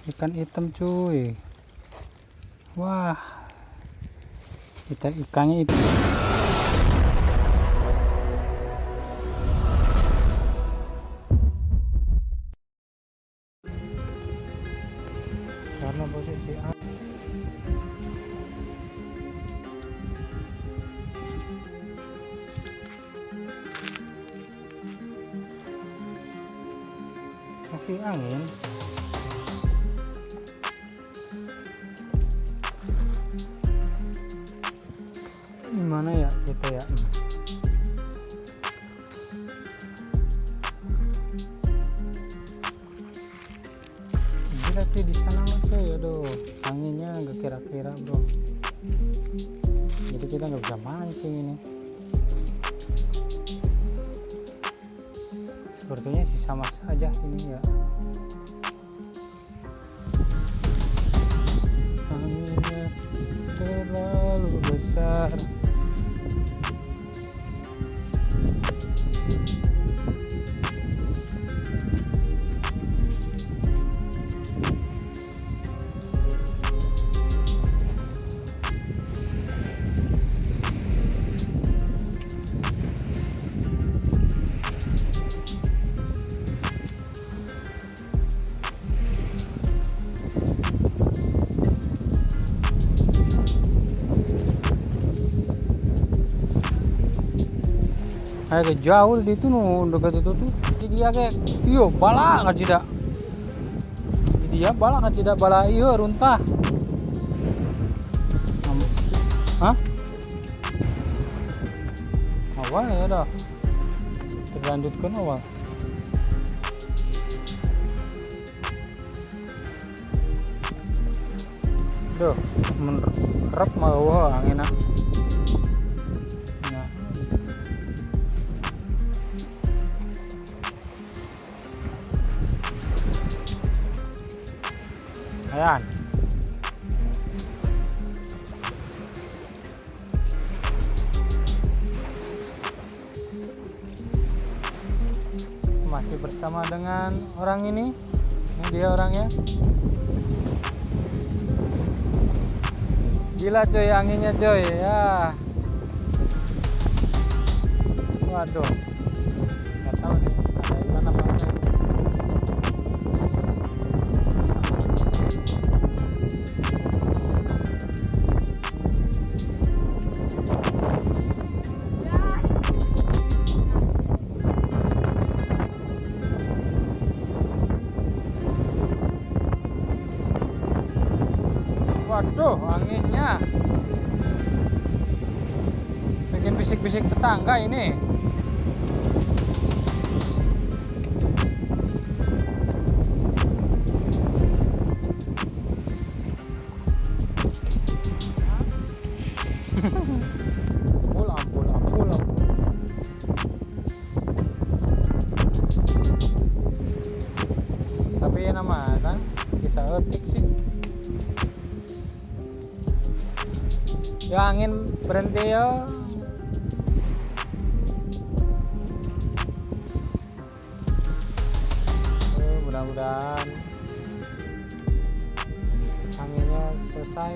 Ikan hitam cuy. Wah, ikannya itu. Karena posisi masih angin. Gimana ya kita ya? Gila sih di sana mah cuy, aduh anginnya nggak kira-kira bro. Jadi kita nggak bisa mancing ini. Sepertinya sih sama saja ini ya. Anginnya terlalu besar. Kayak jauh di itu nu dekat itu tuh. Jadi dia kayak iyo bala kan tidak. Dia bala kan tidak bala iyo runtah. Hah? Awal ya dah. Terlanjutkan awal. Duh, menerap mau angin ah. Ayan. Masih bersama dengan orang ini. Ini dia orangnya. Gila coy anginnya coy ya. Waduh. Nggak tahu nih ada ikan apa enggak. Waduh, anginnya bikin bisik-bisik tetangga ini. Ampul. Tapi ya nama kan bisa etik sih. Ya angin berhenti ya. Mudah-mudahan anginnya selesai.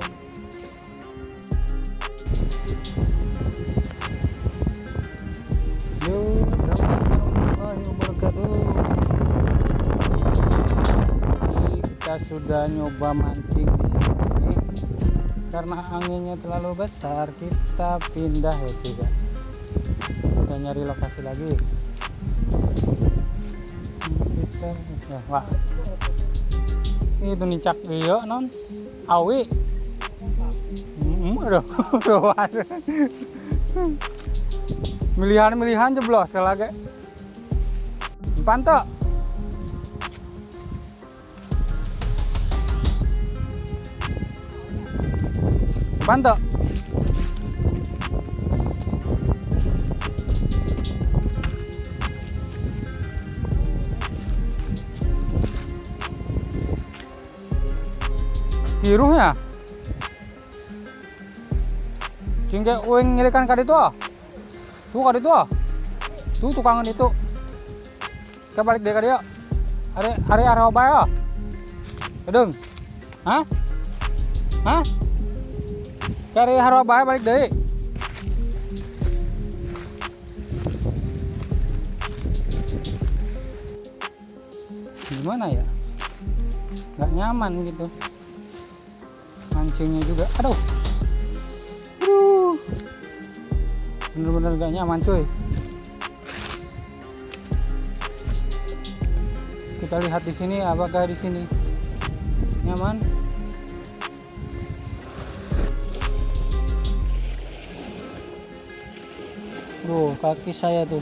Yuk, assalamualaikum warahmatullahi wabarakatuh. Jadi kita sudah nyoba mancing di sini. Karena anginnya terlalu besar, kita pindah ya juga. Kita nyari lokasi lagi. Kita ya, wah. Itu nicak iyo non awi. Aduh. Milihan jeblos sekali lagi. Pantok. Pantok. Birunya. Cingke uing ngirikan kadi tuh. Tuh kadi tuh. Tuh tukangan itu. Kita balik deh kadi ya. Hari oba ya. Kedung. Hah? Hah? Cari harwa bae balik deui. Gimana ya? Nggak nyaman gitu. Mancingnya juga. Aduh. Bener-bener nggak nyaman cuy. Kita lihat di sini, apakah di sini nyaman? Kaki saya tuh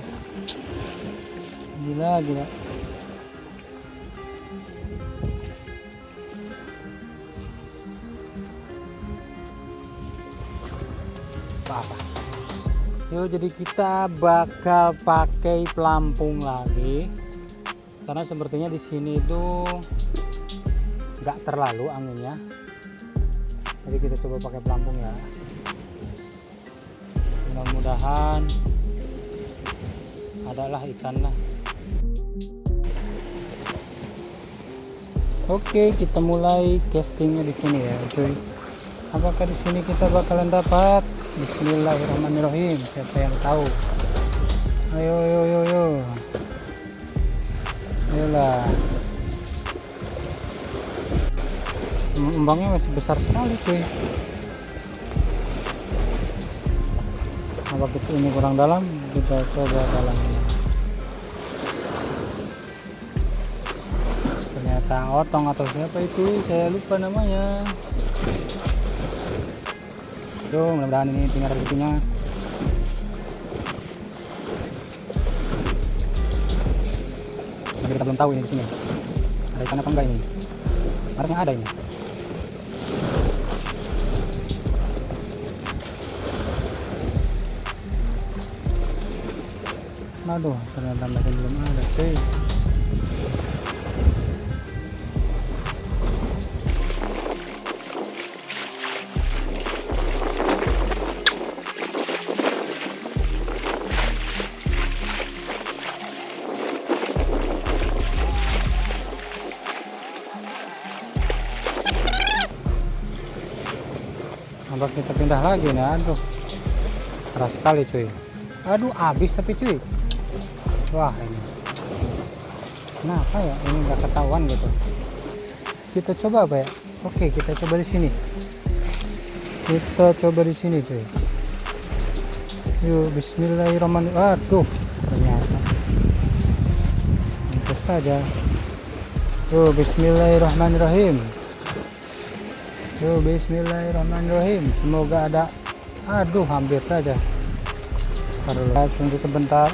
gila. Apa? Yuk, jadi kita bakal pakai pelampung lagi karena sepertinya di sini tuh nggak terlalu anginnya. Jadi kita coba pakai pelampung ya. Mudah-mudahan adalah ikan lah. Oke, kita mulai castingnya di sini ya, cuy. Apakah di sini kita bakalan dapat? Bismillahirrahmanirrahim. Siapa yang tahu? Ayo. Ayolah. Embangnya masih besar sekali, cuy. Apa kita ini kurang dalam? Kita coba dalam. Ternyata otong atau siapa itu? Saya lupa namanya. Tuh, mudah-mudahan ini tinggal rezekinya. Tapi kita belum tahu ini di sini. Ada ikan apa enggak ini? Harusnya ada ini. Aduh, ternyata masih belum ada cuy. Apa kita pindah lagi nih? Aduh, keras sekali cuy. Aduh, habis tapi cuy. Wah, ini kenapa ya ini nggak ketahuan gitu. Kita coba apa ya? Oke, kita coba di sini. Cuy. Yuk, bismillahirrahmanirrahim. Aduh, ternyata untuk saja. Yuk, bismillahirrahmanirrahim. Semoga ada. Aduh, hampir saja. Taruhlah, tunggu sebentar.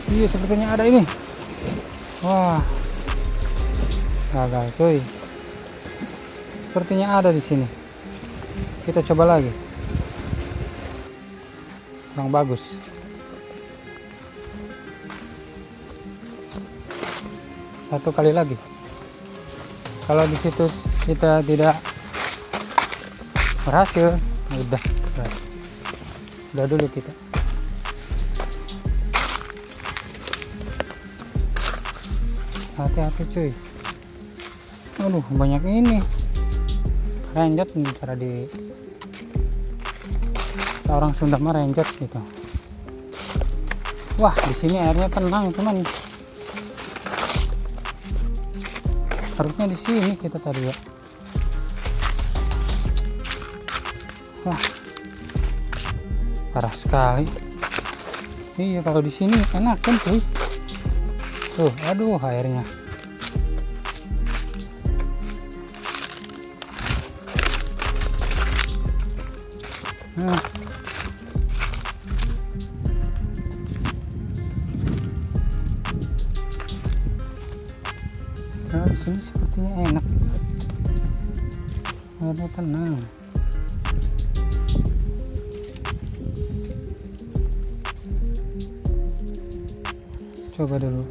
Iya, sepertinya ada ini. Wah, gagal cuy. Sepertinya ada di sini. Kita coba lagi. Kurang bagus. Satu kali lagi. Kalau di situ kita tidak berhasil, udah dulu kita. Hati-hati cuy. Aduh, banyak ini. Renjot nih cara di orang Sunda mah renjot gitu. Wah, di sini airnya tenang teman. Harusnya di sini kita tadi ya. Wah, parah sekali. Iya, kalau di sini enak kan cuy. Tuh, aduh airnya. Nah, di sini sepertinya enak. Airnya tenang. Coba dulu.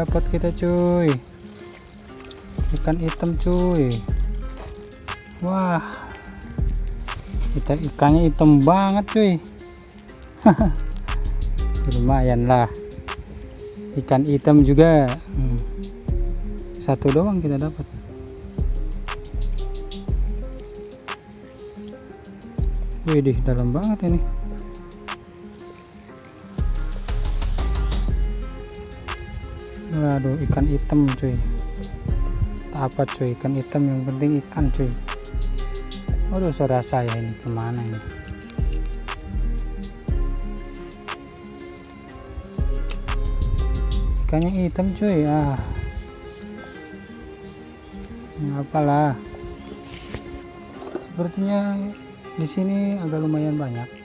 dapat kita cuy, ikan hitam cuy. Wah, ikannya hitam banget cuy. Lumayan lah, ikan hitam juga. Satu doang kita dapat. Widih, dalam banget ini. Waduh, ikan hitam cuy. Apa cuy, ikan hitam, yang penting ikan cuy. Waduh, saudara saya ini kemana ini? Ikannya hitam cuy. Apalah, sepertinya di sini agak lumayan banyak.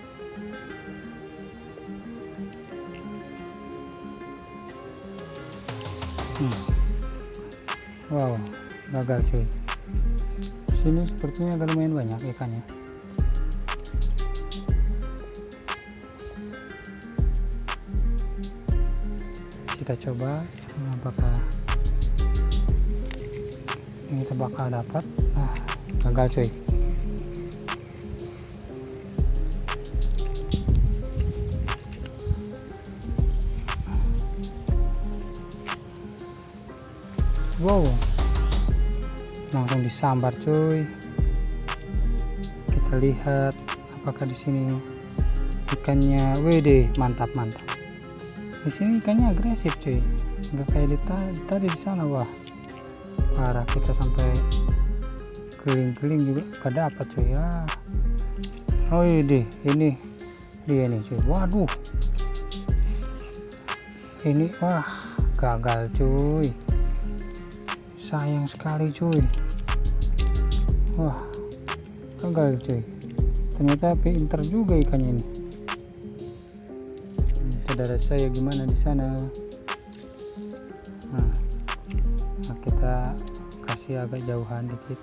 Wow, gagal cuy. Sini sepertinya agak lumayan banyak ikannya. Kita coba apakah ini kita bakal dapat. Gagal cuy. Wow, langsung disambar cuy. Kita lihat apakah di sini ikannya. Wede, mantap. Di sini ikannya agresif cuy, nggak kayak tadi di sana. Wah, parah, kita sampai keliling-keliling juga gak dapat cuy ya. Oh ini dia nih cuy. Waduh, ini wah gagal cuy. Sayang sekali cuy. Wah, gagal cuy. Ternyata pinter juga ikannya ini. Saudara saya gimana di sana? Nah, kita kasih agak jauhan dikit.